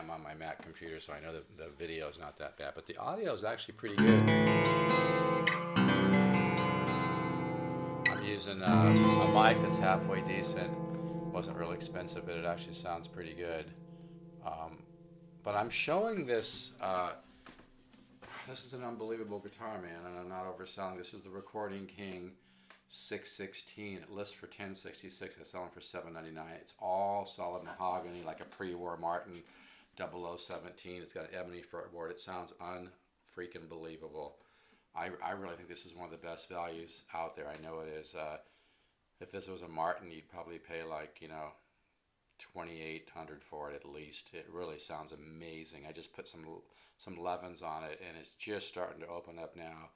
I'm on my Mac computer, so I know the video is not that bad, but the audio is actually pretty good. I'm using a mic that's halfway decent. Wasn't really expensive, but it actually sounds pretty good. But I'm showing this. This is an unbelievable guitar, man, and I'm not overselling. This is the Recording King 616. It lists for $1066. I sell them for $799. It's all solid mahogany, like a pre-war Martin 0017. It's got an ebony fretboard. It sounds unfreaking believable. I really think this is one of the best values out there. I know it is. If this was a Martin, you'd probably pay like, you know, $2,800 for it at least. It really sounds amazing. I just put some Levens on it, and it's just starting to open up now.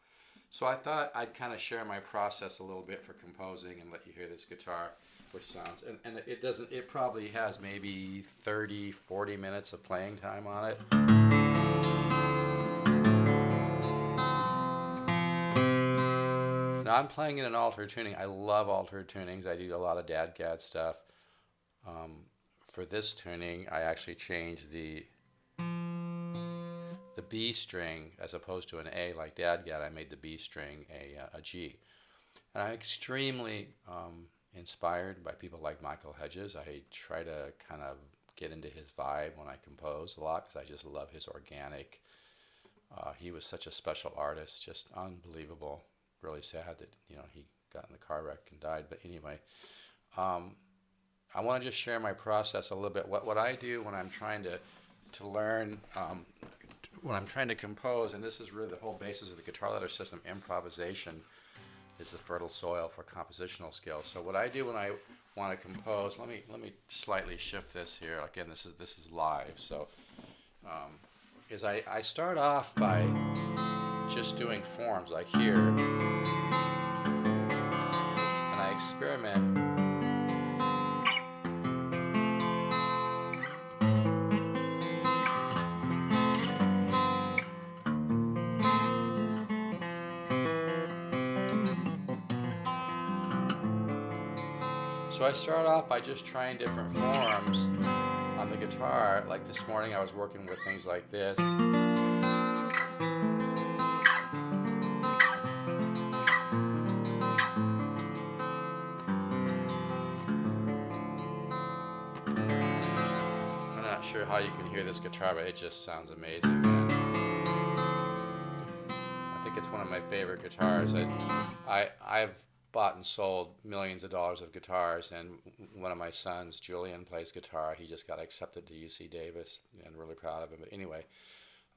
So I thought I'd kind of share my process a little bit for composing and let you hear this guitar, which sounds, and it probably has maybe 30-40 minutes of playing time on it. Now I'm playing in an altered tuning. I love altered tunings. I do a lot of DADGAD stuff. For this tuning, I actually changed the B string as opposed to an A like DADGAD. I made the B string a G. And I'm extremely inspired by people like Michael Hedges. I try to kind of get into his vibe when I compose a lot because I just love his organic. He was such a special artist, just unbelievable. Really sad that, you know, he got in the car wreck and died. But anyway, I want to just share my process a little bit. What I do when I'm trying to learn, when I'm trying to compose, and this is really the whole basis of the guitar ladder system, improvisation is the fertile soil for compositional skills. So what I do when I want to compose, let me slightly shift this here. Again, this is live. So is I start off by just doing forms like here, and I experiment. So I start off by just trying different forms on the guitar. Like this morning I was working with things like this. I'm not sure how you can hear this guitar, but it just sounds amazing, man. I think it's one of my favorite guitars. I've bought and sold millions of dollars of guitars, and one of my sons, Julian, plays guitar. He just got accepted to UC Davis, and really proud of him. But anyway,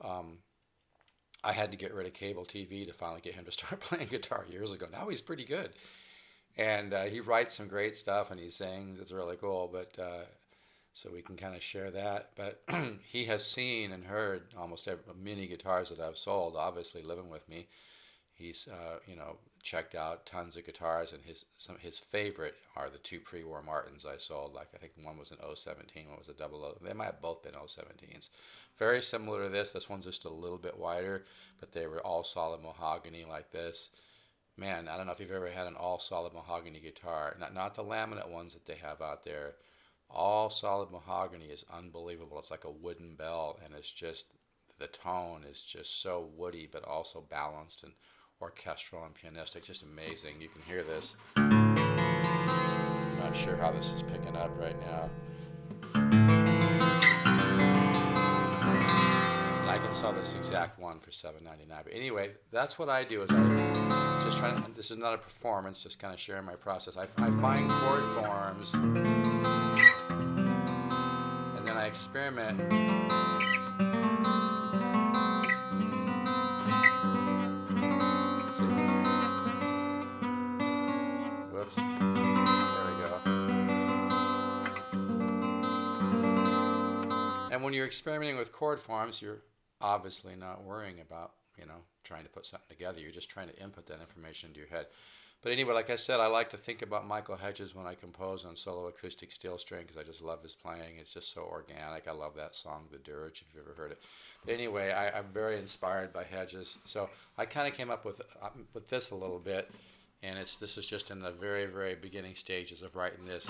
I had to get rid of cable TV to finally get him to start playing guitar years ago. Now he's pretty good, and he writes some great stuff, and he sings. It's really cool, but so we can kind of share that. But he has seen and heard almost many guitars that I've sold, obviously living with me. He's, you know, checked out tons of guitars, and his favorite are the two pre-war Martins I sold. Like I think one was an 017, one was a 00. They might have both been 017s. Very similar to this. This one's just a little bit wider, but they were all solid mahogany like this. Man, I don't know if you've ever had an all solid mahogany guitar. Not the laminate ones that they have out there. All solid mahogany is unbelievable. It's like a wooden bell, and it's just, the tone is just so woody, but also balanced and orchestral and pianistic, just amazing. You can hear this. I'm not sure how this is picking up right now. And I can sell this exact one for $7.99. But anyway, that's what I do. Is I just trying to, this is not a performance, just kind of sharing my process. I find chord forms, and then I experiment. And when you're experimenting with chord forms, you're obviously not worrying about, you know, trying to put something together. You're just trying to input that information into your head. But anyway, like I said, I like to think about Michael Hedges when I compose on solo acoustic steel string because I just love his playing. It's just so organic. I love that song, The Dirge, if you've ever heard it. But anyway, I'm very inspired by Hedges. So I kind of came up with this a little bit, and this is just in the very, very beginning stages of writing this.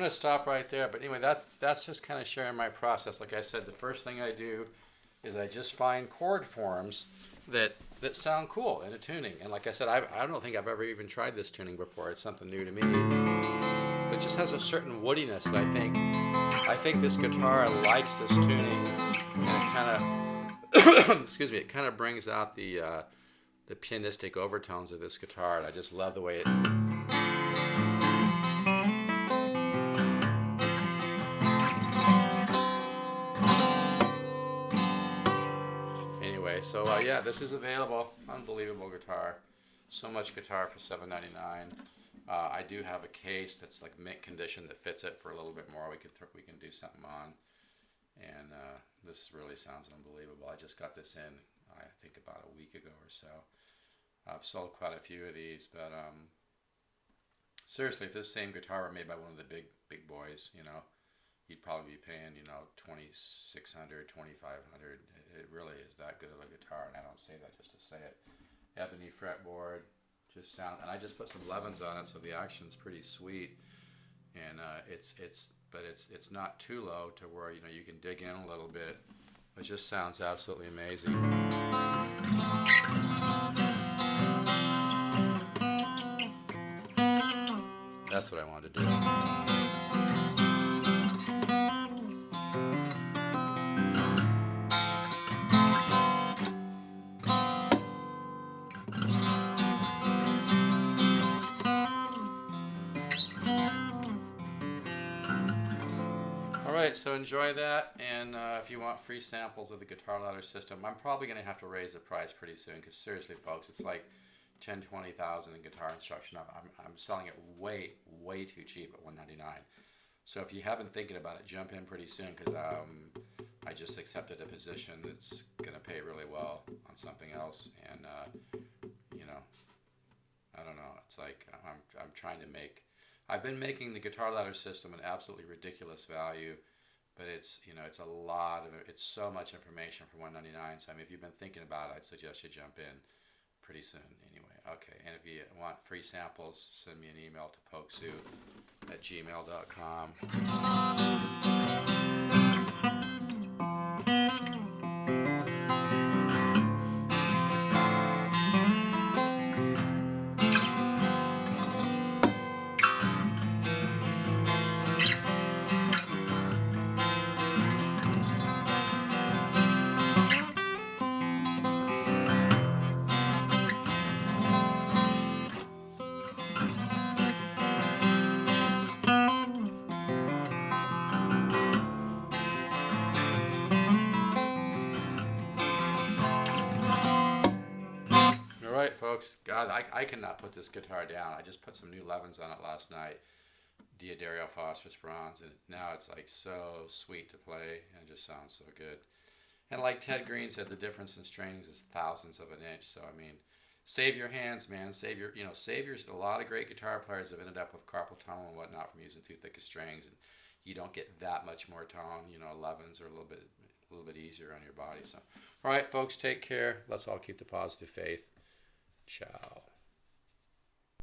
going to stop right there. But anyway, that's just kind of sharing my process. Like I said, the first thing I do is I just find chord forms that sound cool in a tuning. And like I said, I don't think I've ever even tried this tuning before. It's something new to me. But it just has a certain woodiness that I think this guitar likes this tuning, and it kind of excuse me, it kind of brings out the pianistic overtones of this guitar, and I just love the way it. Anyway, so yeah, this is available. Unbelievable guitar. So much guitar for $7.99. I do have a case that's like mint condition that fits it for a little bit more. We can do something on, and this really sounds unbelievable. I just got this in, I think about a week ago or so. I've sold quite a few of these, but seriously, if this same guitar were made by one of the big boys, you know, you'd probably be paying, you know, $2,600, $2,500. It really is that good of a guitar, and I don't say that just to say it. Ebony fretboard, just sound, and I just put some 11s on it, so the action's pretty sweet. And it's not too low to where, you know, you can dig in a little bit. It just sounds absolutely amazing. That's what I wanted to do. Alright, so enjoy that, and if you want free samples of the guitar ladder system, I'm probably going to have to raise the price pretty soon, because seriously folks, it's like $10,000-$20,000 in guitar instruction. I'm selling it way too cheap at $199. So if you have been thinking about it, jump in pretty soon, because I just accepted a position that's going to pay really well on something else, and you know, I don't know, it's like I'm trying to make, I've been making the guitar ladder system an absolutely ridiculous value, but it's, you know, it's a lot of, it's so much information for $199. So I mean, if you've been thinking about it, I'd suggest you jump in pretty soon. Anyway, okay, and if you want free samples, send me an email to polkzoo@gmail.com. Alright folks, God, I cannot put this guitar down. I just put some new 11s on it last night, D'Addario phosphorus bronze, and now it's like so sweet to play, and it just sounds so good. And like Ted Green said, the difference in strings is thousandths of an inch. So I mean, save your hands, man. Save your, a lot of great guitar players have ended up with carpal tunnel and whatnot from using too thick of strings, and you don't get that much more tone. 11s are a little bit easier on your body. So, all right, folks, take care. Let's all keep the positive faith. Ciao.